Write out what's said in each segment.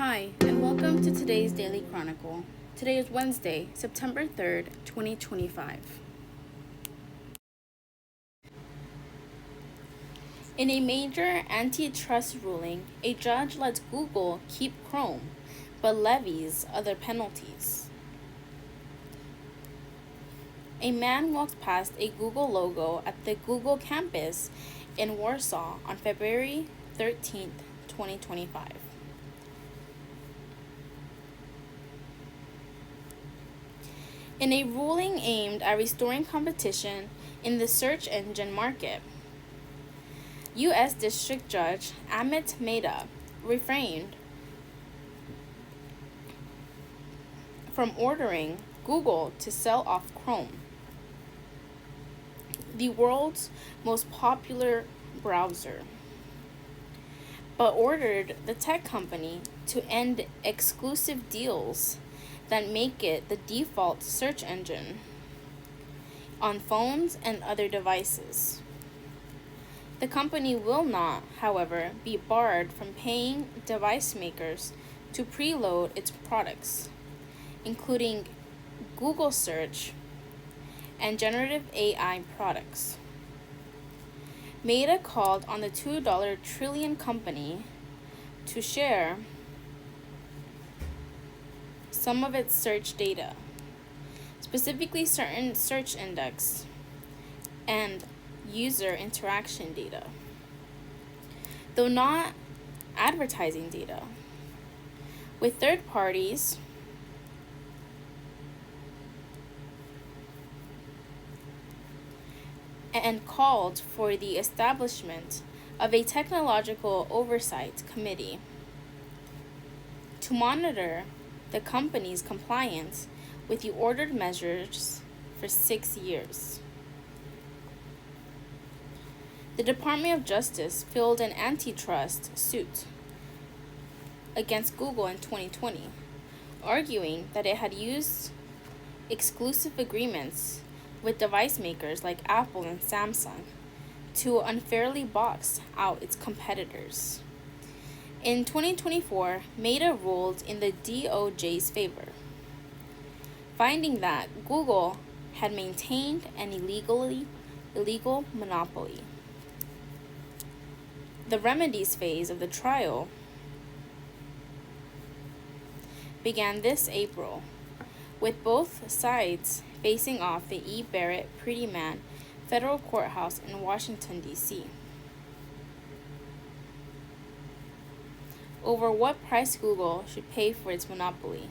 Hi, and welcome to today's Daily Chronicle. Today is Wednesday, September 3rd, 2025. In a major antitrust ruling, a judge lets Google keep Chrome, but levies other penalties. A man walked past a Google logo at the Google campus in Warsaw on February 13th, 2025. In a ruling aimed at restoring competition in the search engine market, U.S. District Judge Amit Mehta refrained from ordering Google to sell off Chrome, the world's most popular browser, but ordered the tech company to end exclusive deals that make it the default search engine on phones and other devices. The company will not, however, be barred from paying device makers to preload its products, including Google Search and generative AI products. Meta called on the $2 trillion company to share some of its search data, specifically certain search index and user interaction data, though not advertising data, with third parties and called for the establishment of a technological oversight committee to monitor the company's compliance with the ordered measures for 6 years. The Department of Justice filed an antitrust suit against Google in 2020, arguing that it had used exclusive agreements with device makers like Apple and Samsung to unfairly box out its competitors. In 2024, Meta ruled in the DOJ's favor, finding that Google had maintained an illegal monopoly. The remedies phase of the trial began this April, with both sides facing off the E. Barrett Pretty Man federal courthouse in Washington, D.C. over what price Google should pay for its monopoly.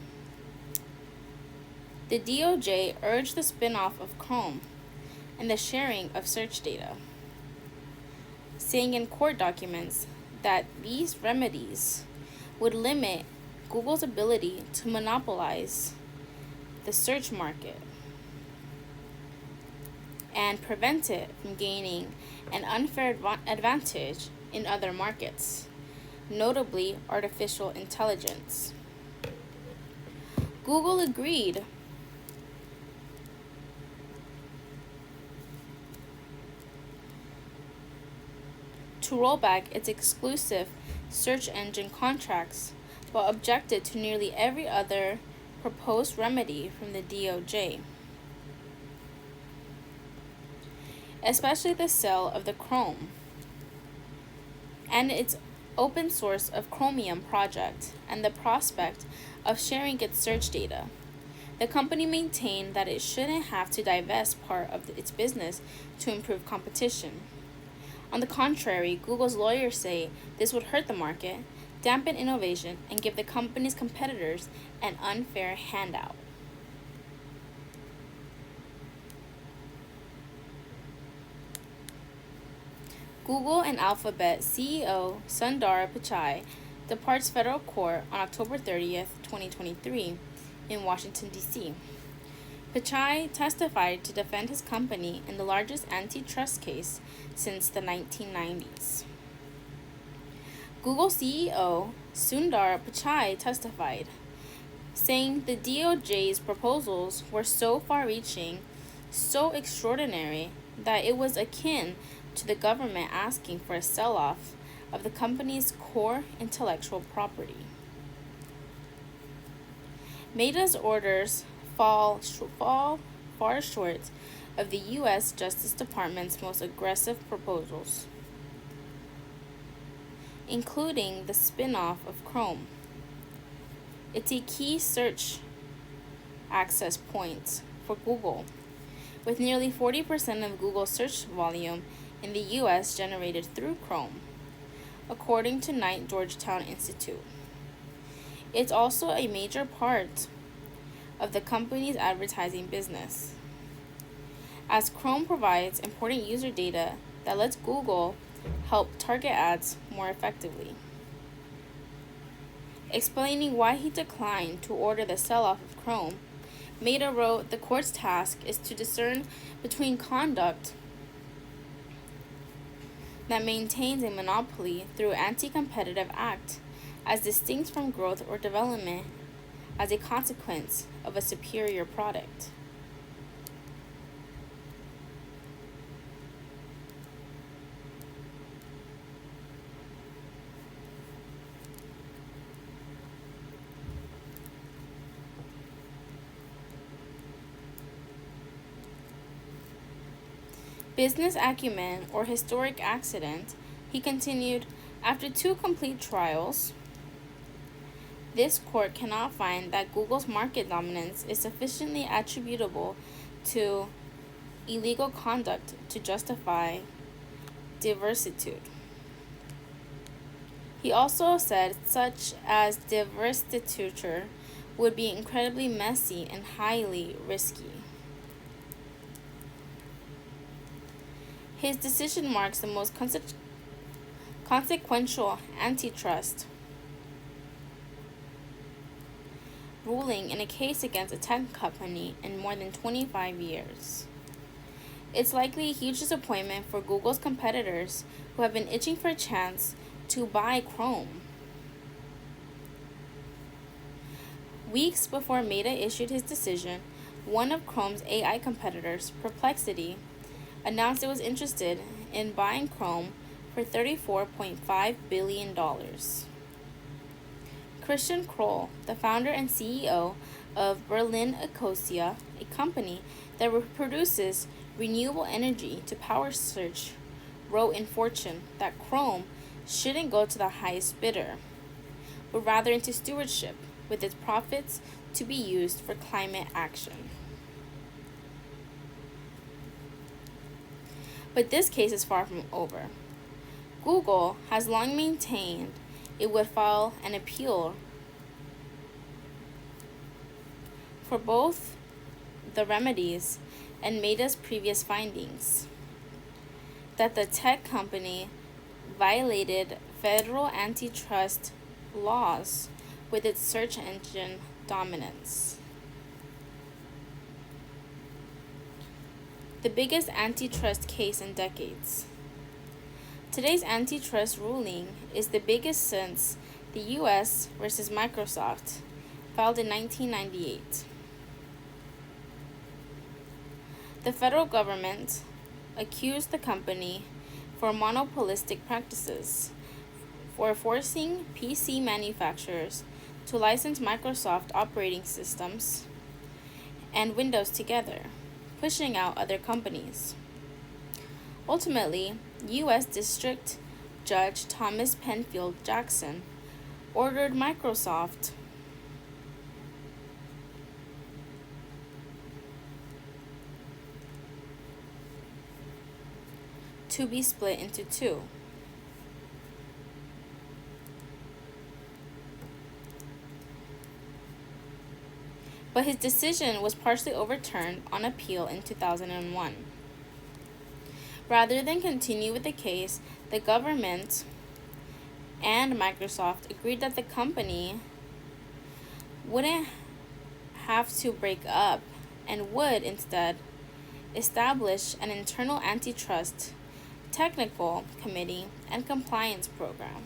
The DOJ urged the spin-off of Chrome and the sharing of search data, saying in court documents that these remedies would limit Google's ability to monopolize the search market and prevent it from gaining an unfair advantage in other markets, notably artificial intelligence. Google agreed to roll back its exclusive search engine contracts, but objected to nearly every other proposed remedy from the DOJ, especially the sale of the Chrome and its open source of Chromium project and the prospect of sharing its search data. The company maintained that it shouldn't have to divest part of its business to improve competition. On the contrary, Google's lawyers say this would hurt the market, dampen innovation, and give the company's competitors an unfair handout. Google and Alphabet CEO Sundar Pichai departs federal court on October 30th, 2023, in Washington, D.C. Pichai testified to defend his company in the largest antitrust case since the 1990s. Google CEO Sundar Pichai testified, saying the DOJ's proposals were so far-reaching, so extraordinary, that it was akin to the government asking for a sell-off of the company's core intellectual property. Meta's orders fall far short of the U.S. Justice Department's most aggressive proposals, including the spin-off of Chrome. It's a key search access point for Google, with nearly 40% of Google's search volume in the U.S. generated through Chrome, according to Knight Georgetown Institute. It's also a major part of the company's advertising business, as Chrome provides important user data that lets Google help target ads more effectively. Explaining why he declined to order the sell-off of Chrome, Meta wrote, "The court's task is to discern between conduct that maintains a monopoly through anti-competitive act as distinct from growth or development as a consequence of a superior product." Business acumen or historic accident, he continued, "After 2 complete trials, this court cannot find that Google's market dominance is sufficiently attributable to illegal conduct to justify diversitude." He also said such as diversiture would be incredibly messy and highly risky. His decision marks the most consequential antitrust ruling in a case against a tech company in more than 25 years. It's likely a huge disappointment for Google's competitors who have been itching for a chance to buy Chrome. Weeks before Meta issued his decision, one of Chrome's AI competitors, Perplexity, announced it was interested in buying Chrome for $34.5 billion. Christian Kroll, the founder and CEO of Berlin Ecosia, a company that produces renewable energy to power search, wrote in Fortune that Chrome shouldn't go to the highest bidder, but rather into stewardship, with its profits to be used for climate action. But this case is far from over. Google has long maintained it would file an appeal for both the remedies and Meta's previous findings that the tech company violated federal antitrust laws with its search engine dominance. The biggest antitrust case in decades. Today's antitrust ruling is the biggest since the U.S. versus Microsoft, filed in 1998. The federal government accused the company for monopolistic practices, for forcing PC manufacturers to license Microsoft operating systems and Windows together, pushing out other companies. Ultimately, U.S. District Judge Thomas Penfield Jackson ordered Microsoft to be split into 2. But his decision was partially overturned on appeal in 2001. Rather than continue with the case, the government and Microsoft agreed that the company wouldn't have to break up and would instead establish an internal antitrust technical committee and compliance program.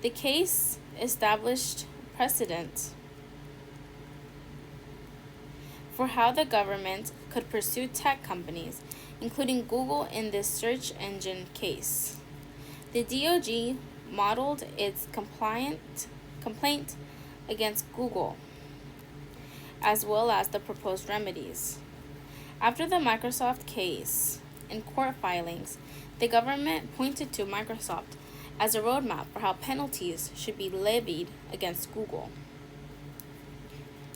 The case established precedent for how the government could pursue tech companies, including Google in this search engine case. The DOJ modeled its complaint against Google, as well as the proposed remedies. After the Microsoft case in court filings, the government pointed to Microsoft as a roadmap for how penalties should be levied against Google.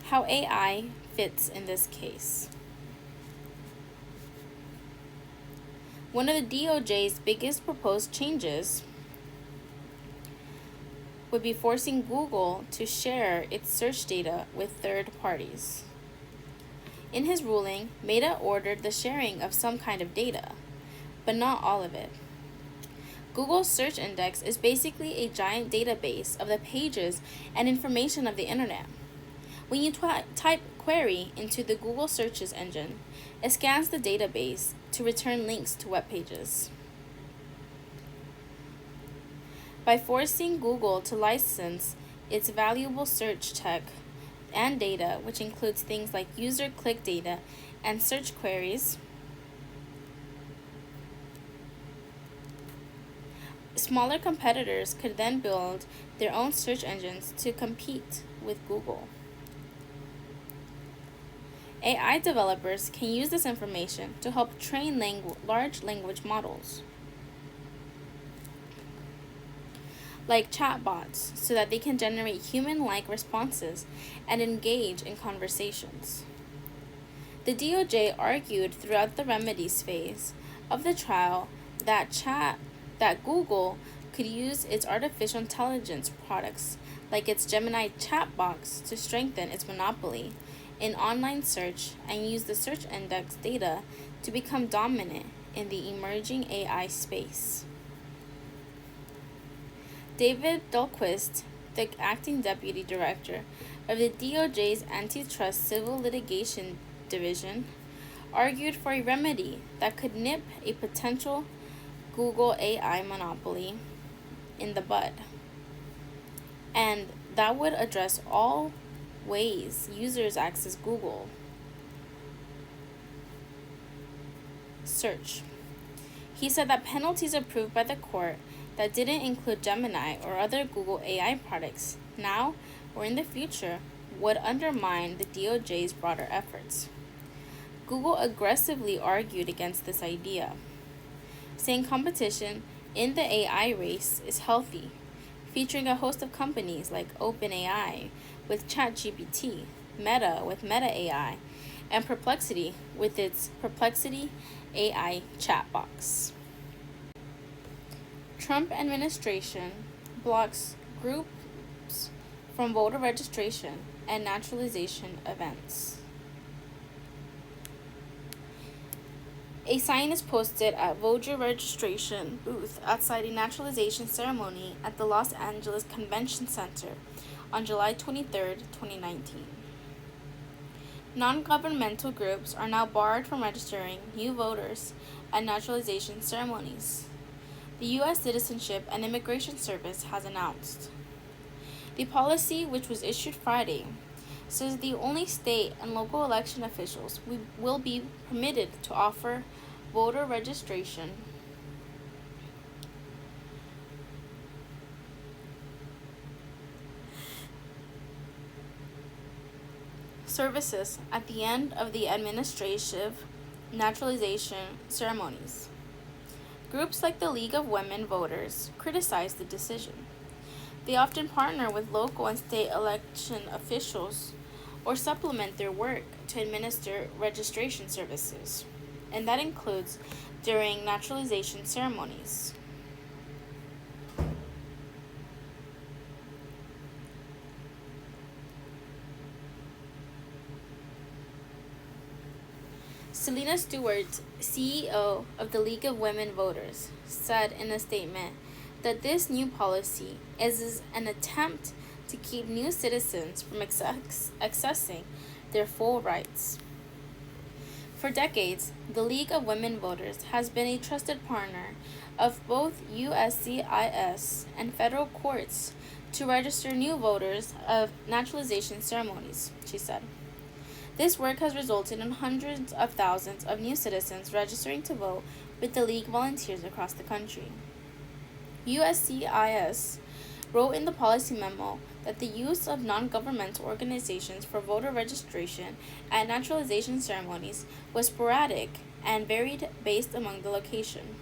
How AI fits in this case. One of the DOJ's biggest proposed changes would be forcing Google to share its search data with third parties. In his ruling, Meta ordered the sharing of some kind of data, but not all of it. Google's search index is basically a giant database of the pages and information of the internet. When you type query into the Google searches engine, it scans the database to return links to web pages. By forcing Google to license its valuable search tech and data, which includes things like user click data and search queries, smaller competitors could then build their own search engines to compete with Google. AI developers can use this information to help train large language models, like chatbots, so that they can generate human-like responses and engage in conversations. The DOJ argued throughout the remedies phase of the trial that Google could use its artificial intelligence products, like its Gemini chat box, to strengthen its monopoly in online search and use the search index data to become dominant in the emerging AI space. David Dahlquist, the acting deputy director of the DOJ's Antitrust Civil Litigation Division, argued for a remedy that could nip a potential Google AI monopoly in the bud, and that would address all ways users access Google search. He said that penalties approved by the court that didn't include Gemini or other Google AI products now or in the future would undermine the DOJ's broader efforts. Google aggressively argued against this idea, saying competition in the AI race is healthy, featuring a host of companies like OpenAI with ChatGPT, Meta with Meta AI, and Perplexity with its Perplexity AI chat box. Trump administration blocks groups from voter registration and naturalization events. A sign is posted at voter registration booth outside a naturalization ceremony at the Los Angeles Convention Center on July 23, 2019. Non-governmental groups are now barred from registering new voters at naturalization ceremonies, the U.S. Citizenship and Immigration Service has announced. The policy, which was issued Friday, says the only state and local election officials will be permitted to offer voter registration services at the end of the administrative naturalization ceremonies. Groups like the League of Women Voters criticized the decision. They often partner with local and state election officials or supplement their work to administer registration services, and that includes during naturalization ceremonies. Selena Stewart, CEO of the League of Women Voters, said in a statement that this new policy is an attempt to keep new citizens from accessing their full rights. For decades, the League of Women Voters has been a trusted partner of both USCIS and federal courts to register new voters of naturalization ceremonies, she said. This work has resulted in hundreds of thousands of new citizens registering to vote with the League volunteers across the country. USCIS wrote in the policy memo that the use of non-governmental organizations for voter registration at naturalization ceremonies was sporadic and varied based among the location.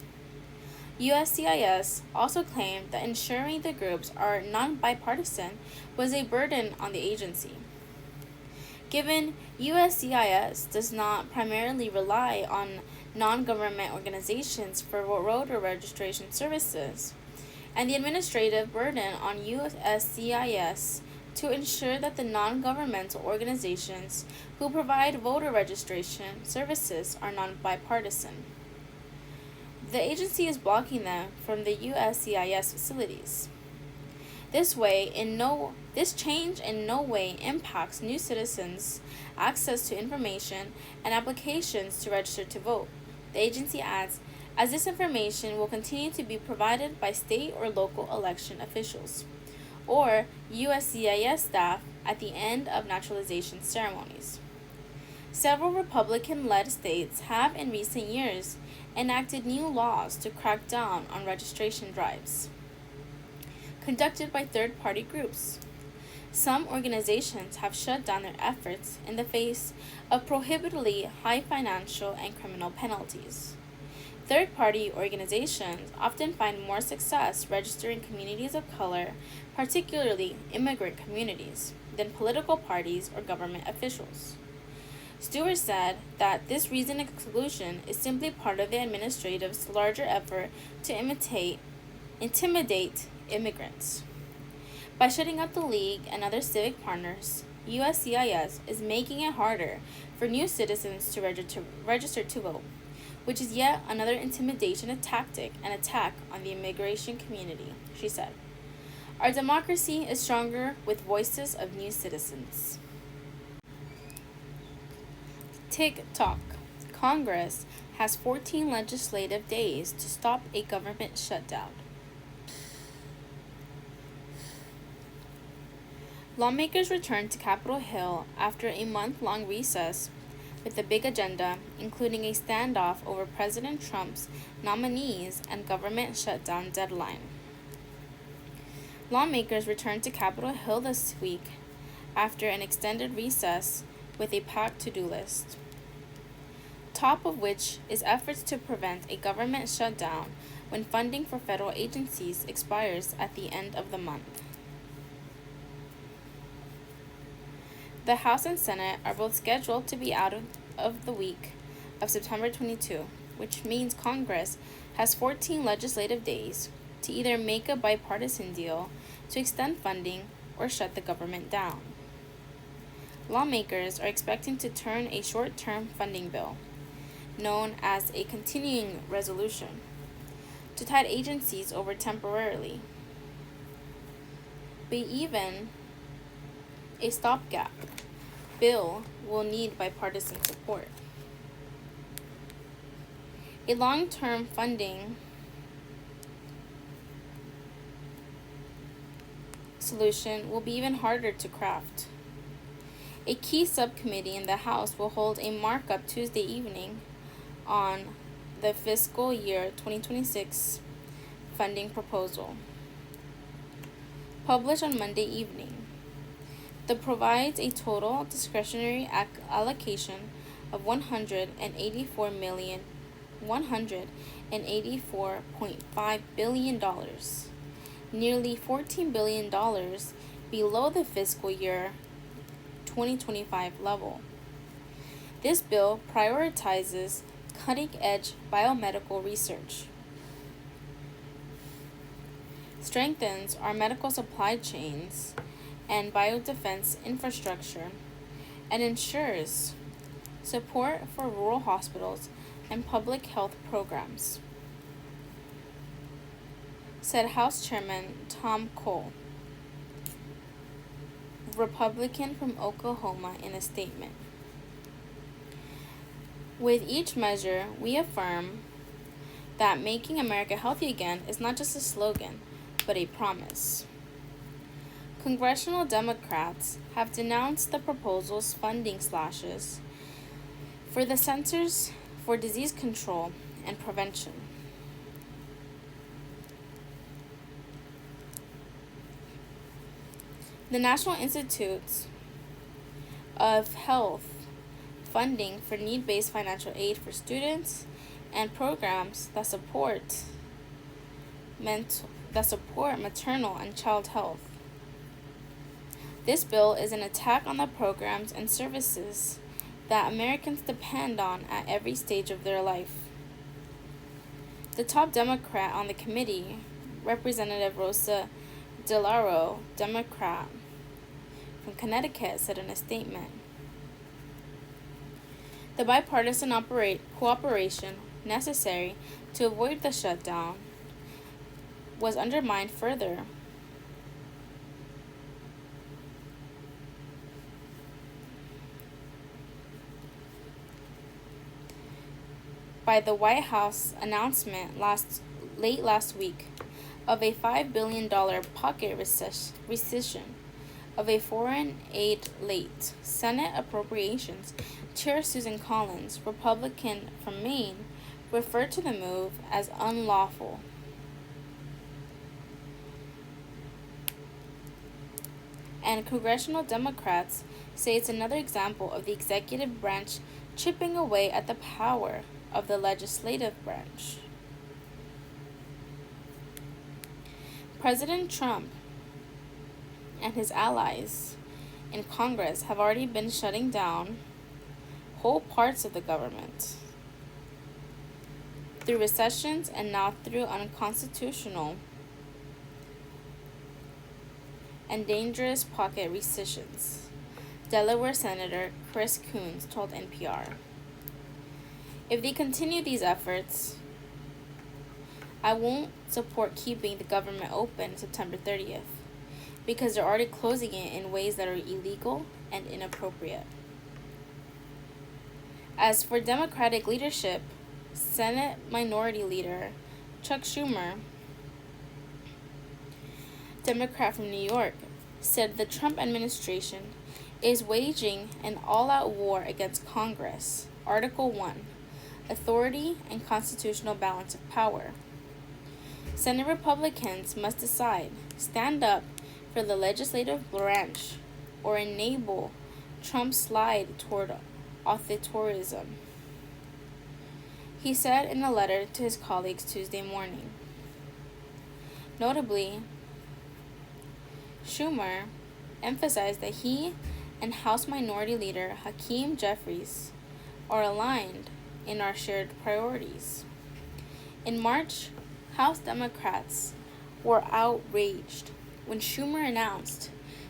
USCIS also claimed that ensuring the groups are non-bipartisan was a burden on the agency. Given USCIS does not primarily rely on non-government organizations for voter registration services, and the administrative burden on USCIS to ensure that the non-governmental organizations who provide voter registration services are non-bipartisan. The agency is blocking them from the USCIS facilities. This change in no way impacts new citizens' access to information and applications to register to vote. The agency adds, as this information will continue to be provided by state or local election officials or USCIS staff at the end of naturalization ceremonies. Several Republican-led states have in recent years enacted new laws to crack down on registration drives conducted by third-party groups. Some organizations have shut down their efforts in the face of prohibitively high financial and criminal penalties. Third-party organizations often find more success registering communities of color, particularly immigrant communities, than political parties or government officials. Stewart said that this reason exclusion is simply part of the administration's larger effort to intimidate immigrants. By shutting out the League and other civic partners, USCIS is making it harder for new citizens to register to vote, which is yet another intimidation tactic and attack on the immigration community, she said. Our democracy is stronger with voices of new citizens. TikTok. Congress has 14 legislative days to stop a government shutdown. Lawmakers returned to Capitol Hill after a month-long recess with a big agenda, including a standoff over President Trump's nominees and government shutdown deadline. Lawmakers returned to Capitol Hill this week after an extended recess with a packed to-do list, top of which is efforts to prevent a government shutdown when funding for federal agencies expires at the end of the month. The House and Senate are both scheduled to be out of the week of September 22, which means Congress has 14 legislative days to either make a bipartisan deal to extend funding or shut the government down. Lawmakers are expecting to turn a short-term funding bill, known as a continuing resolution, to tide agencies over temporarily. But even a stopgap bill will need bipartisan support. A long-term funding solution will be even harder to craft. A key subcommittee in the House will hold a markup Tuesday evening on the fiscal year 2026 funding proposal, published on Monday evening. That provides a total discretionary allocation of $184.5 billion, nearly $14 billion below the fiscal year 2025 level. This bill prioritizes cutting-edge biomedical research, strengthens our medical supply chains and biodefense infrastructure, and ensures support for rural hospitals and public health programs, said House Chairman Tom Cole, Republican from Oklahoma, in a statement. With each measure, we affirm that making America healthy again is not just a slogan, but a promise. Congressional Democrats have denounced the proposal's funding slashes for the Centers for Disease Control and Prevention. The National Institutes of Health funding for need-based financial aid for students and programs that support maternal and child health. This bill is an attack on the programs and services that Americans depend on at every stage of their life. The top Democrat on the committee, Representative Rosa DeLauro, Democrat from Connecticut, said in a statement, "The bipartisan cooperation necessary to avoid the shutdown was undermined further by the White House announcement late last week of a $5 billion pocket rescission of a foreign aid late. Senate Appropriations Chair Susan Collins, Republican from Maine, referred to the move as unlawful. And congressional Democrats say it's another example of the executive branch chipping away at the power of the legislative branch. President Trump and his allies in Congress have already been shutting down whole parts of the government through recessions and now through unconstitutional and dangerous pocket rescissions, Delaware Senator Chris Coons told NPR. If they continue these efforts, I won't support keeping the government open September 30th, because they're already closing it in ways that are illegal and inappropriate. As for Democratic leadership, Senate Minority Leader Chuck Schumer, Democrat from New York, said the Trump administration is waging an all-out war against Congress, Article 1, authority and constitutional balance of power. Senate Republicans must decide, stand up for the legislative branch, or enable Trump's slide toward authoritarianism, he said in a letter to his colleagues Tuesday morning. Notably, Schumer emphasized that he and House Minority Leader Hakeem Jeffries are aligned in our shared priorities. In March, House Democrats were outraged when Schumer announced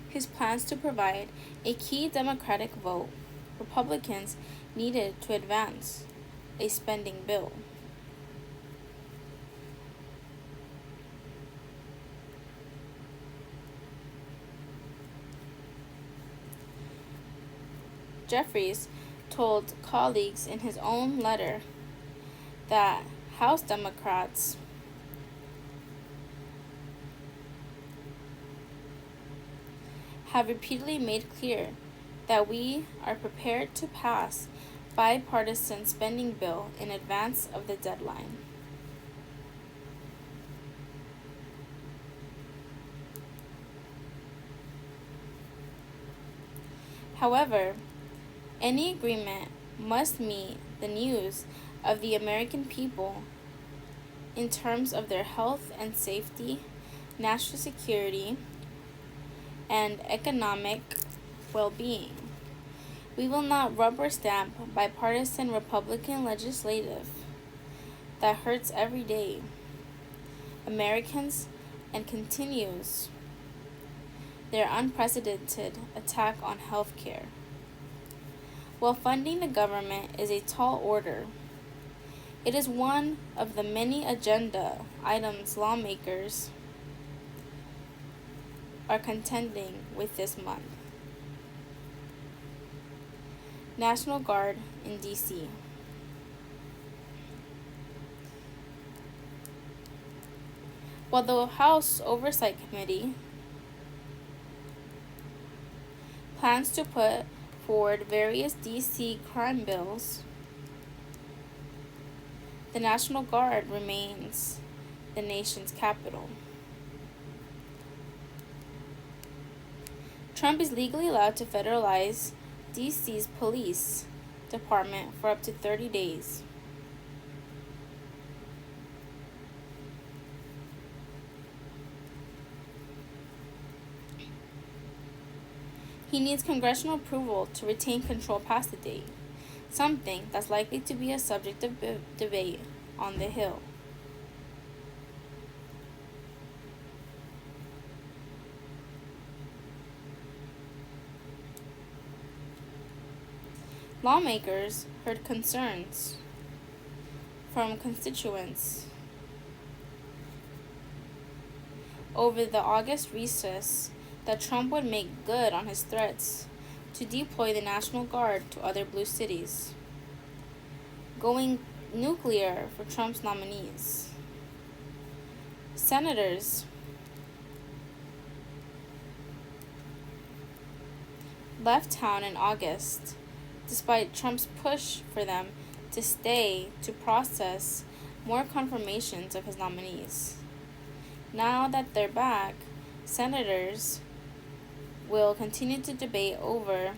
his plans to provide a key Democratic vote Republicans needed to advance a spending bill. Jeffries told colleagues in his own letter that House Democrats have repeatedly made clear that we are prepared to pass bipartisan spending bill in advance of the deadline. However, any agreement must meet the needs of the American people in terms of their health and safety, national security, and economic well-being. We will not rubber stamp bipartisan Republican legislation that hurts everyday Americans and continues their unprecedented attack on health care. While funding the government is a tall order, it is one of the many agenda items lawmakers are contending with this month. National Guard in D.C. While the House Oversight Committee plans to put forward various D.C. crime bills, the National Guard remains the nation's capital. Trump is legally allowed to federalize DC's police department for up to 30 days. He needs congressional approval to retain control past the date, something that's likely to be a subject of debate on the Hill. Lawmakers heard concerns from constituents over the August recess that Trump would make good on his threats to deploy the National Guard to other blue cities, going nuclear for Trump's nominees. Senators left town in August, despite Trump's push for them to stay to process more confirmations of his nominees. Now that they're back, senators will continue to debate over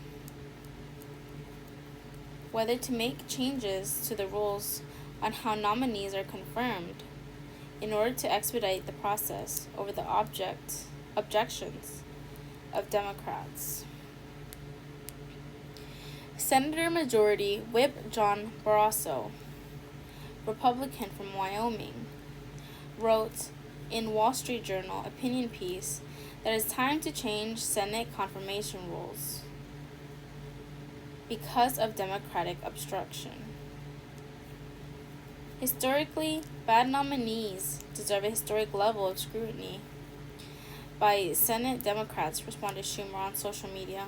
whether to make changes to the rules on how nominees are confirmed in order to expedite the process over the objections of Democrats. Senator Majority Whip John Barrasso, Republican from Wyoming, wrote in Wall Street Journal opinion piece that it's time to change Senate confirmation rules because of Democratic obstruction. Historically, bad nominees deserve a historic level of scrutiny by Senate Democrats, responded Schumer on social media.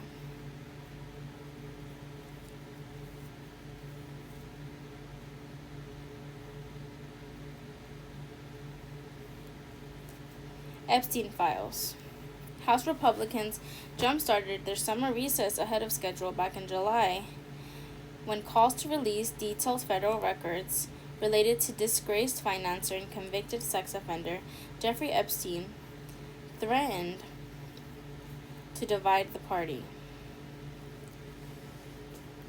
Epstein files. House Republicans jump-started their summer recess ahead of schedule back in July, when calls to release detailed federal records related to disgraced financer and convicted sex offender Jeffrey Epstein threatened to divide the party.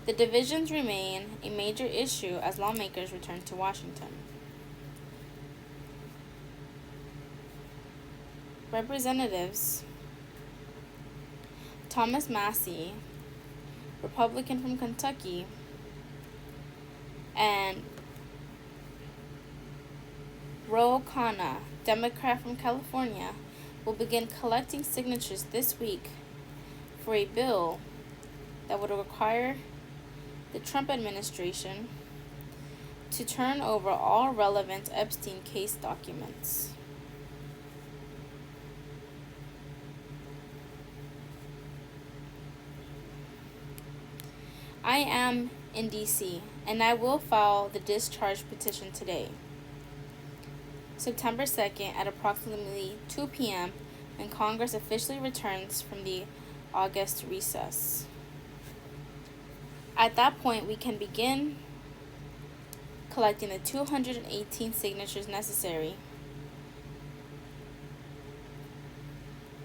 The divisions remain a major issue as lawmakers return to Washington. Representatives Thomas Massie, Republican from Kentucky, and Ro Khanna, Democrat from California, will begin collecting signatures this week for a bill that would require the Trump administration to turn over all relevant Epstein case documents. I am in D.C., and I will file the discharge petition today, September 2nd at approximately 2 p.m. when Congress officially returns from the August recess. At that point, we can begin collecting the 218 signatures necessary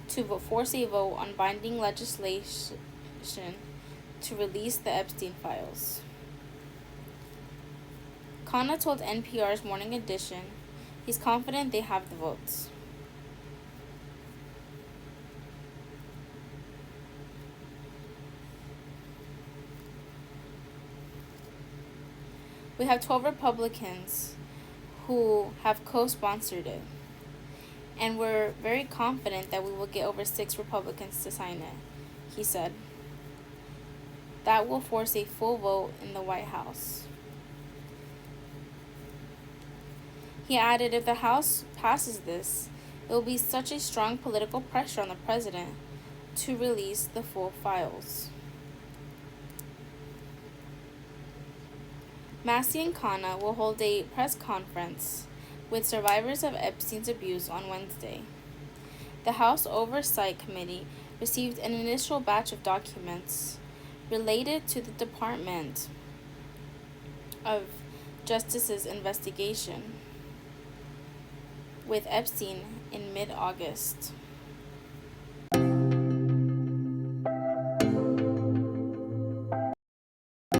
to force a vote on binding legislation to release the Epstein files. Khanna told NPR's Morning Edition he's confident they have the votes. We have 12 Republicans who have co-sponsored it, and we're very confident that we will get over 6 Republicans to sign it, he said. That will force a full vote in the White House. He added, if the House passes this, it will be such a strong political pressure on the president to release the full files. Massie and Khanna will hold a press conference with survivors of Epstein's abuse on Wednesday. The House Oversight Committee received an initial batch of documents related to the Department of Justice's investigation with Epstein in mid-August.